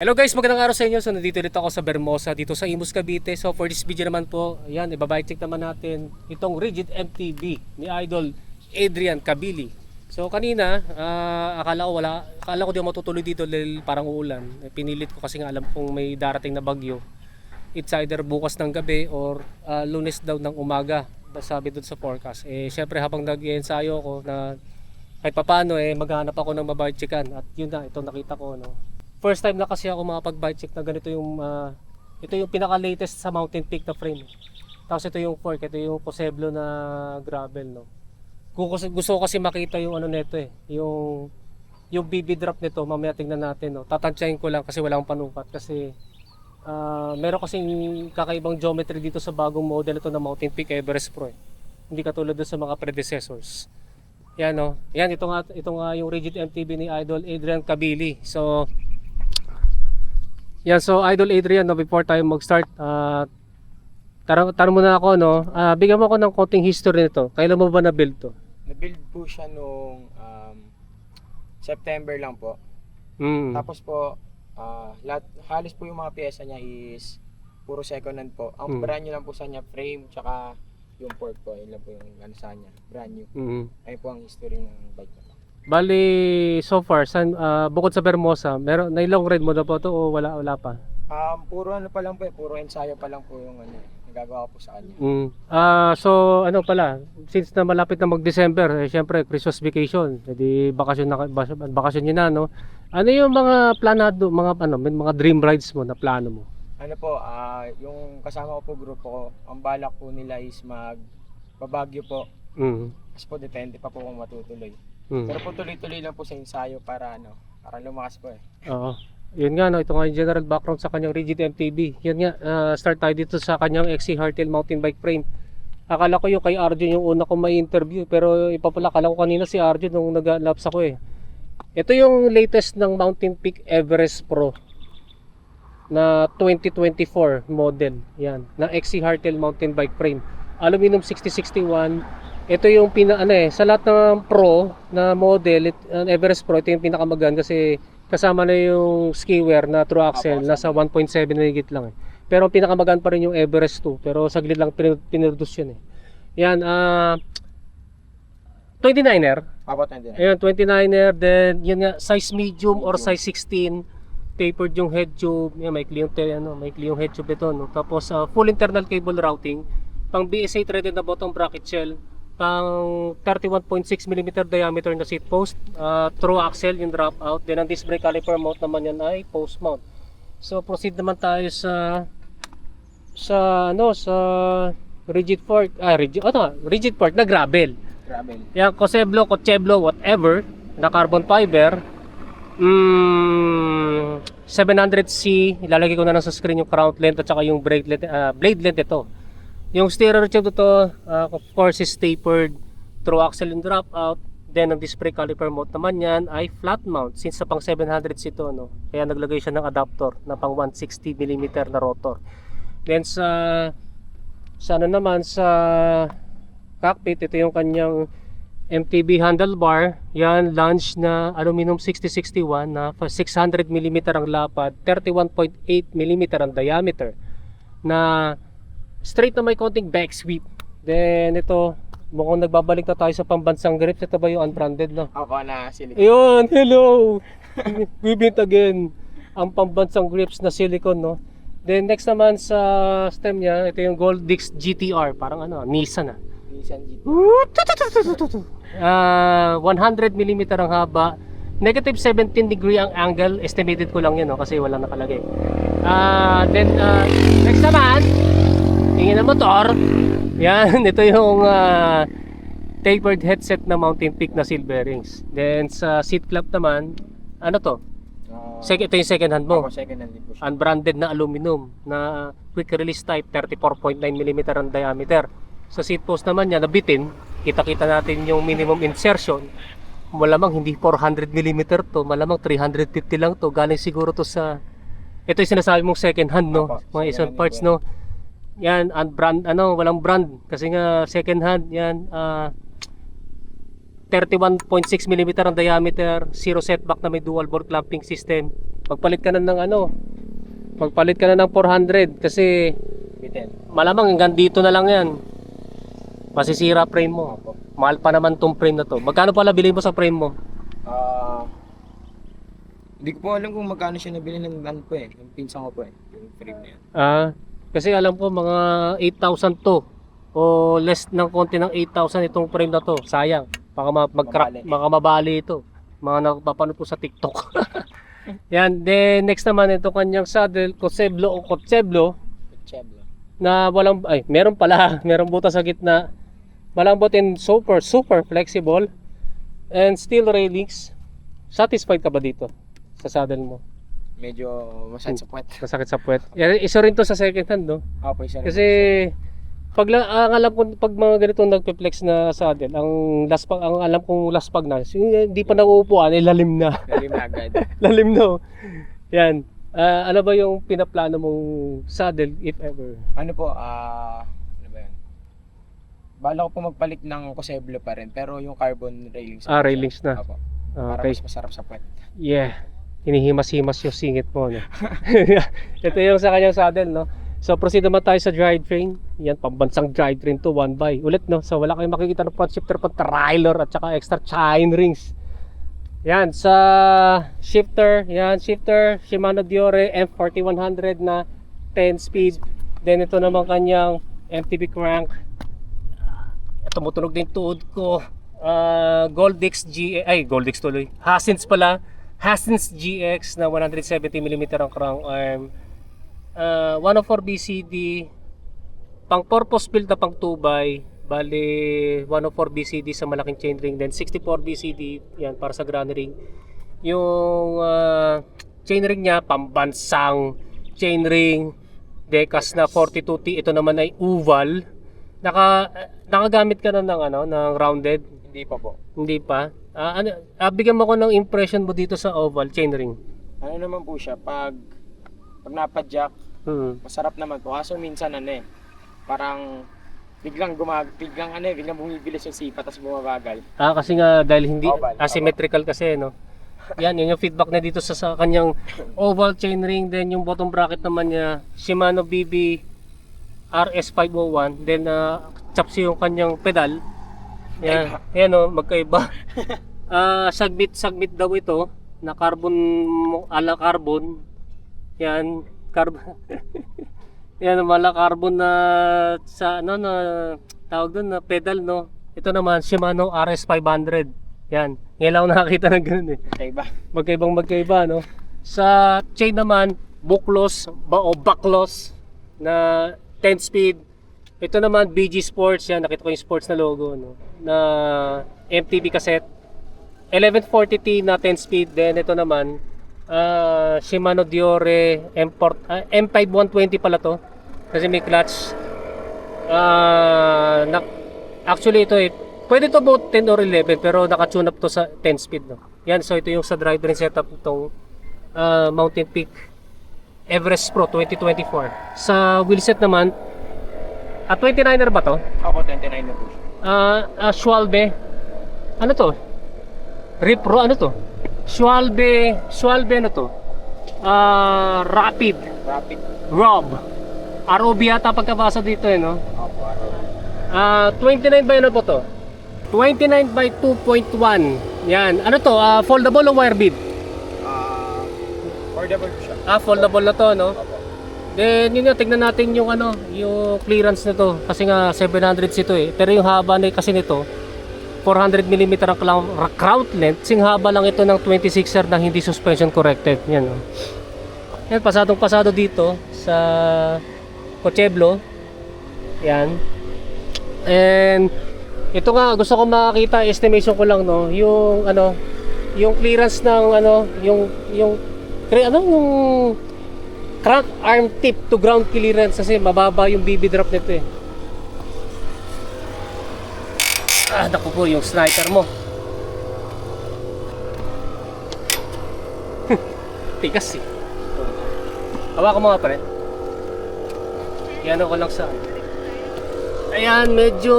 Hello guys, magandang araw sa inyo. So nandito dito ako sa Bermosa dito sa Imus, Cavite. So for this video naman po, ayan, ibabike check naman natin itong Rigid MTB ni Idol Adrian Kabili. So kanina, akala ko di ako matutuloy dito dahil parang uulan. Pinilit ko kasi nga alam kong may darating na bagyo. It's either bukas ng gabi or Lunes daw ng umaga, sabi doon sa forecast. Syempre habang nag-ensayo ako na kahit papaano maghanap ako ng mabike checkan, at yun na, ito nakita ko, no. First time na kasi ako makapag-bike check na ganito yung ito yung pinaka-latest sa Mountain Peak na frame. Tapos ito yung fork, ito yung Coseblo na gravel, no. Gusto ko kasi makita yung ano nito yung BB drop nito. Mamaya tingnan natin, no. Tatansyahin ko lang kasi wala akong panukat kasi meron kasing kakaibang geometry dito sa bagong model ito na Mountain Peak Everest Pro. Hindi katulad doon sa mga predecessors. Yan, no. Yan, ito nga yung Rigid MTB ni Idol Adrian Kabili. So yan, so Idol Adrian, no, before tayo mag-start, tanong muna ako, no. Bigyan mo ako ng konting history nito. Kailan mo ba na-build to? Na-build po siya noong September lang po. Tapos po, halos po yung mga pyesa niya is puro second hand po. Ang brand new lang po sa niya, frame, tsaka yung fork po. Yun lang po yung ano sa niya, brand new. Ayun po ang history ng bike na to. Bali, so far, bukod sa Bermosa, na-long ride mo na po to o wala pa? Puro ano pa lang po puro ensayo pa lang po yung ano nagagawa po sa kanya. So ano pala, since na malapit na mag-December, syempre Christmas vacation, edi bakasyon niyo na, no. Ano yung mga planado, mga dream rides mo na plano mo? Ano po, yung kasama ko po grupo ko, ang balak po nila is Baguio po. Kasi po depende pa po kung matutuloy. Pero po tuloy-tuloy lang po sa ensayo para lumakas po Oo. Yun nga, no, ito nga yung general background sa kanyang Rigid MTB. Yun nga, start tayo dito sa kanyang XC Hardtail mountain bike frame. Akala ko yung kay Arjun yung una kong may interview, pero ipa pala, akala ko kanina si Arjun nung nag-laps ako Ito yung latest ng Mountain Peak Everest Pro na 2024 model. Yan, na XC Hardtail mountain bike frame. Aluminum 6061. Ito yung sa lahat ng Pro na model, Everest Pro, ito yung pinakamaganda kasi kasama na yung ski wear na true axle, nasa 1.7 na higit lang Pero pinakamagaan pa rin yung Everest 2, pero saglit lang pinreduce yun Yan, 29er. Ayun, 29er, then yun nga, size medium or size 16, tapered yung head tube, yan, maikli yung head tube ito, no? Tapos full internal cable routing, pang BSA threaded na bottom bracket shell, pang 31.6mm diameter na seat post, through axle yung drop out, then ang disc brake caliper mount naman yan ay post mount. So proceed naman tayo sa rigid fork na gravel. Yan, Coseblo, whatever, na carbon fiber. 700C, ilalagay ko na lang sa screen yung crown length at saka yung blade length ito. Yung steerer tube ito, of course, is tapered through axle and drop out. Then ang disc brake caliper mount naman yan ay flat mount since sa pang 700 ito, no. Kaya naglagay siya ng adapter na pang 160mm na rotor. Then sa cockpit, ito yung kanyang MTB handlebar. Yan, lunge na aluminum 6061 na 600mm ang lapad, 31.8mm ang diameter, na straight na may konting back sweep. Then ito, mukhang nagbabalik na tayo sa pambansang grips. Ito ba yung unbranded, no? Ako na silicone. Ayun, hello! We meet again. Ang pambansang grips na silicone, no? Then next naman sa stem niya, ito yung Goldix GTR. Parang Nissan Nissan GTR. 100mm ang haba. Negative 17 degree ang angle. Estimated ko lang yun, no? Kasi walang nakalagay. Then next naman, tingin na motor. Yan, ito yung tapered headset na Mountain Peak na silver rings. Then sa seat clamp naman, ito yung second hand mo. Second hand din po siya. Unbranded na aluminum na quick release type, 34.9mm ang diameter. Sa seat post naman niya, nabitin, kita-kita natin yung minimum insertion. Malamang hindi 400mm to, malamang 350 lang to. Galing siguro to sa, ito yung sinasabi mong second hand, no? Mga isang parts, no? Yan, walang brand kasi nga second hand. Yan, 31.6mm ang diameter, zero setback na may dual bore clamping system, magpalit ka na ng ano, magpalit ka na ng 400 kasi Bitin. malamang hanggang dito na lang yan. Masisira frame mo. Mahal pa naman tong frame na to. Magkano pala bilhin mo sa frame mo? Hindi ko po alam kung magkano siya nabili ng ano po eh. Yung pinsan ko po eh. Yung frame na yan. Kasi alam ko mga 8,000 to. O less ng konti ng 8,000 itong frame na to. Sayang. Baka mag-crack, baka mabali ito. Mga nakapapanood ko sa TikTok. Yan. Then next naman ito kanyang saddle, Kotseblo Cheblo. na walang, meron pala. Merong butas sa gitna. Malambot and super flexible. And steel railings. Satisfied ka ba dito? Sa saddle mo? Medyo masakit sa puwet. Masakit sa puwet. Yan, isa rin to sa second hand, no? Opo, isa rin. Kasi ang alam ko pag mga ganito nagpe-flex na saddle, ang alam kong last pag na, hindi pa nauupuan, lalim na. Lalim na agad. Lalim na. Yan. Ano ba yung pinaplano mong saddle if ever? Ano po, ano ba yun? Bala ko po magpalit ng Kotseblo pa rin, pero yung carbon railings. Railings na. Opo. Para Okay. mas masarap sa puwet. Yeah. Hinihimas-himas yung singit mo, no? Ito yung sa kanyang saddle, no? So proceed naman tayo sa drivetrain. Yan, pambansang drivetrain to, 1x. Ulit, no? So wala kayong makikita ng front shifter, pang trailer at saka extra chain rings. Yan, sa shifter, shifter Shimano Diore M4100 na 10 speed. Then ito naman kanyang MTB crank. Tumutunog din tuhod ko. Goldix Goldix tuloy. Hasins pala. Hasins GX na 170mm ang crank arm. 104 BCD. Pang purpose build na pang 2x. Bali 104 BCD sa malaking chainring, then 64 BCD yan para sa granny ring. Yung chainring niya pambansang chainring, Decas na 42T. Ito naman ay oval. Nakagamit ka na ng rounded? Hindi pa po. Hindi pa. Bigyan mo ko ng impression mo dito sa oval chainring. Ano naman po siya, pag napadjack, masarap naman po. Kaso minsan parang biglang bumibilis yung sipa tapos bumabagal. Kasi nga dahil hindi Oval, asymmetrical kasi, no. Yan, yun yung feedback na dito sa kanyang oval chainring. Then yung bottom bracket naman niya Shimano BB RS501. Then chapsi yung kanyang pedal. Yan, yan magkaiba. Sagbit daw ito na carbon, ala carbon. Yan, carbon. Yan, mala carbon na sa na tawag doon na pedal, no. Ito naman Shimano RS500. Yan, ngayon lang ako nakakita ng ganun eh. Magkaiba, no. Sa chain naman bookless o backless na 10 speed. Ito naman BG Sports, yan, nakita ko yung sports na logo, no, na MTB cassette. 1140T na 10 speed. Then ito naman Shimano Diore M5120 pala to kasi may clutch. Actually ito pwede to about 10 or 11 pero naka-tune up to sa 10 speed, no. Yan, so ito yung sa drivetrain setup nitong Mountain Peak Everest Pro 2024. Sa wheelset naman 29er ba to? Ako 29 na po siya. Schwalbe. Ano to? Repro, ano to? Schwalbe ano to? Rapid Rob. ROB yata pagkabasa dito, no? Opo, 29 by ano po to? 29 by 2.1. Yan. Ano to? Foldable o wire bead? Foldable po siya. Foldable na to, no? Opo. Then yun yung tignan natin yung yung clearance nito kasi nga 700 ito eh. Pero yung haba kasi nito 400mm ang crown length. Sing haba lang ito ng 26er na hindi suspension corrected. Yan, no? Yan, pasado dito sa Kotseblo. Yan. And ito nga gusto ko makakita, estimation ko lang, no, yung yung clearance ng yung crank arm tip to ground clearance kasi mababa yung BB drop nito eh. Naku po yung sniper mo. Tigas eh. Hawakan mo nga pare. Yan ko lang sa ayan, medyo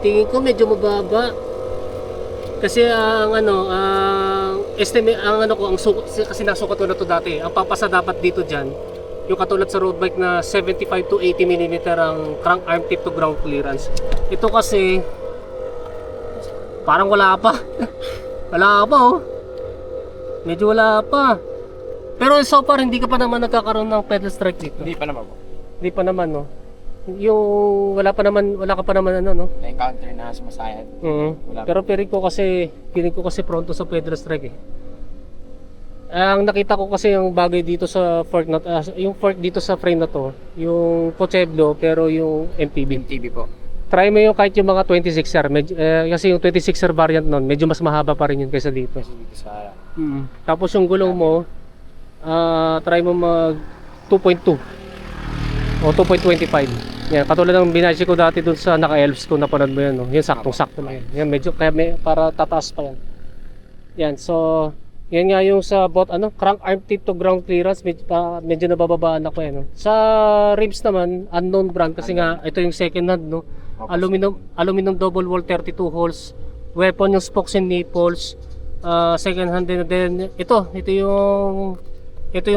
tingin ko medyo mababa kasi ang estimate ang ano ko ang sukat kasi nasukat ko na to dati. Ang papasa dapat dito diyan, yung katulad sa road bike na 75 to 80 mm ang crank arm tip to ground clearance. Ito kasi parang wala pa. Wala pa oh. Medyo wala pa. Pero so far hindi ka pa naman nagkakaroon ng pedal strike dito. Hindi pa naman po. Hindi pa naman no. Yung wala ka pa naman ano no. Na-encounter na sumasayad. Wala. Pero feeling ko kasi pronto sa pedal strike eh. Ang nakita ko kasi yung bagay dito sa fork na yung fork dito sa frame na to, yung Pocheblo pero yung MTB. MTB po. Try mo yung kahit yung mga 26er, kasi yung 26er variant nun, medyo mas mahaba pa rin yun kaysa dito. Kasi dito sa... Tapos yung gulong mo, try mo mag 2.2 o 2.25. Yan, katulad ng binaysi ko dati dun sa naka-elves ko, napanood mo yan, no? Yan, saktong-sakto lang yan. Yan, medyo, kaya para tataas pa yan. Yan, so, yan nga yung sa crank arm tip to ground clearance, medyo nabababaan ako yan, no? Sa ribs naman, unknown brand, kasi nga, ito yung second hand, no? Aluminum double wall 32 holes, weapon yung spokes and nipples, second hand din. Then, ito yung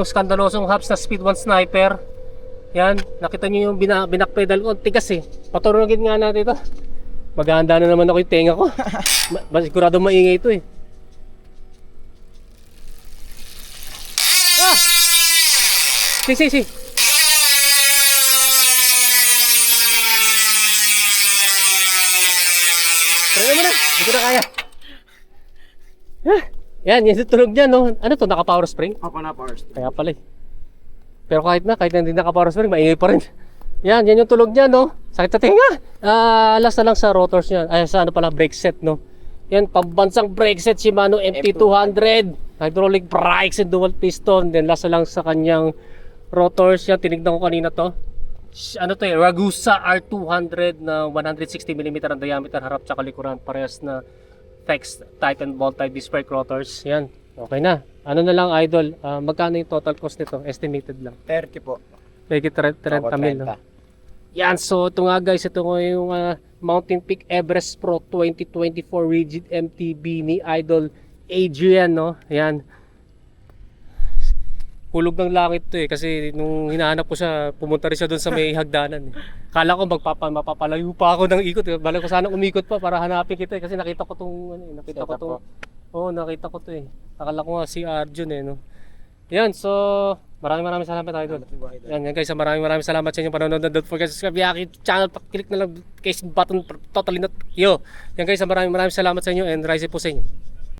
skandalosong hubs na Speed 1 Sniper. Yan, nakita nyo yung binak pedal ko, tigas eh. Paturugin nga natin ito. Maghahanda na naman ako yung tenga ko. Sigurado maingay ito eh. Ah! Si. Try mo na, hindi ko na kaya. Yan yung tunog niya, no? Ano to, naka-power spring? Ako na power steering. Kaya pala eh. Pero kahit na hindi naka-power spring, maingay pa rin. Yan yung tulog niya, no? Sakit sa tinga. Last na lang sa rotors niya. Ay, sa brake set, no? Yan, pambansang brake set, Shimano MT200. Hydraulic brakes and dual piston. Then last na lang sa kanyang rotors. Yan, tinignan ko kanina to. Ragusa R200 na 160mm ang diameter, harap tsaka likuran. Parehas na Tex Titan Bolt type disc brake rotors. Yan, okay na. Ano na lang, idol, magkano yung total cost nito? Estimated lang. 30 po. Pwede 30 mil. No? Yan, so ito nga guys, ito nga yung Mountain Peak Everest Pro 2024 Rigid MTB ni Idol Adrian, no? Yan. Hulog ng langit to eh, kasi nung hinahanap ko siya, pumunta rin siya doon sa may hagdanan eh. Kala ko mapapalayo pa ako ng ikot. Bala ko sana umikot pa para hanapin kita eh, kasi nakita ko tong nakita ko to eh. Akala ko nga si Arjun eh, no. Yan, so maraming salamat idol. Yan guys, maraming salamat sa inyong panonood. Don't forget to subscribe sa aking channel, click na lang case button totally not yo. Yan guys, maraming salamat sa inyo and rise po sa inyo.